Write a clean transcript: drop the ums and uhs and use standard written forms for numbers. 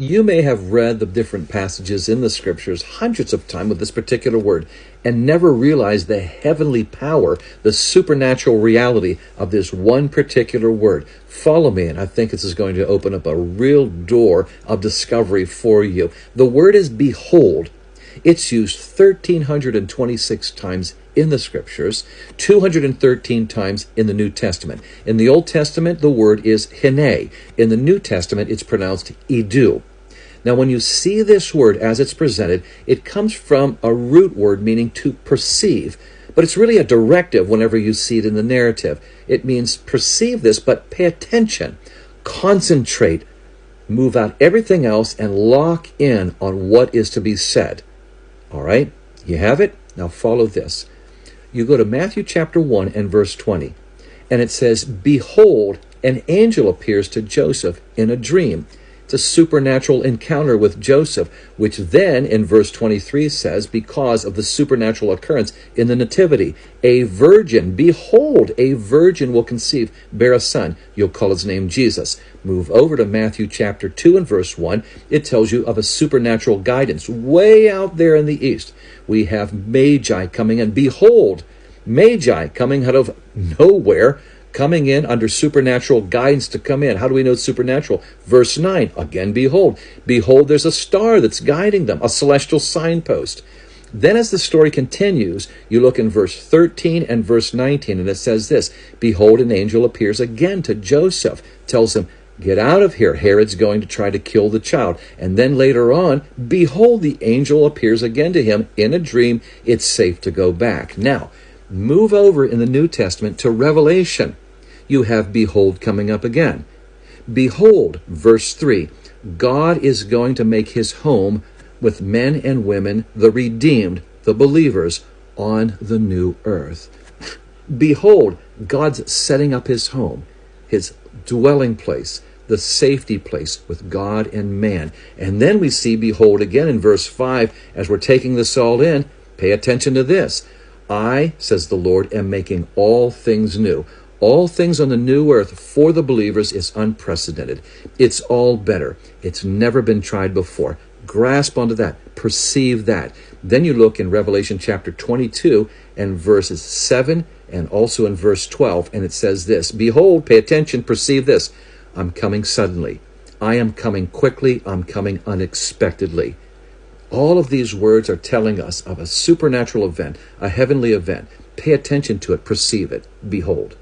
You may have read the different passages in the scriptures hundreds of times with this particular word and never realized the heavenly power, the supernatural reality of this one particular word. Follow me, and I think this is going to open up a real door of discovery for you. The word is behold. It's used 1,326 times in the scriptures, 213 times in the New Testament. In the Old Testament, the word is hene. In the New Testament, it's pronounced idu. Now, when you see this word as it's presented, it comes from a root word meaning to perceive, but it's really a directive whenever you see it in the narrative. It means perceive this, but pay attention, concentrate, move out everything else, and lock in on what is to be said. All right, you have it? Now follow this. You go to Matthew chapter 1 and verse 20, and it says, behold, an angel appears to Joseph in a dream. It's a supernatural encounter with Joseph, which then in verse 23 says, because of the supernatural occurrence in the nativity, a virgin, behold, a virgin will conceive, bear a son. You'll call his name Jesus. Move over to Matthew chapter 2 and verse 1. It tells you of a supernatural guidance way out there in the east. We have Magi coming in. Behold, Magi coming out of nowhere, coming in under supernatural guidance to come in. How do we know it's supernatural? Verse 9, again, behold. Behold, there's a star that's guiding them, a celestial signpost. Then as the story continues, you look in verse 13 and verse 19, and it says this, behold, an angel appears again to Joseph, tells him, get out of here. Herod's going to try to kill the child. And then later on, behold, the angel appears again to him in a dream. It's safe to go back. Now, move over in the New Testament to Revelation. You have behold coming up again. Behold, verse 3, God is going to make his home with men and women, the redeemed, the believers, on the new earth. Behold, God's setting up his home, his dwelling place, the safety place with God and man. And then we see behold again in verse 5, as we're taking this all in, pay attention to this. I, says the Lord, am making all things new. All things on the new earth for the believers is unprecedented. It's all better. It's never been tried before. Grasp onto that. Perceive that. Then you look in Revelation chapter 22 and verses 7 and also in verse 12, and it says this, behold, pay attention, perceive this. I'm coming suddenly. I am coming quickly. I'm coming unexpectedly. All of these words are telling us of a supernatural event, a heavenly event. Pay attention to it, perceive it, behold.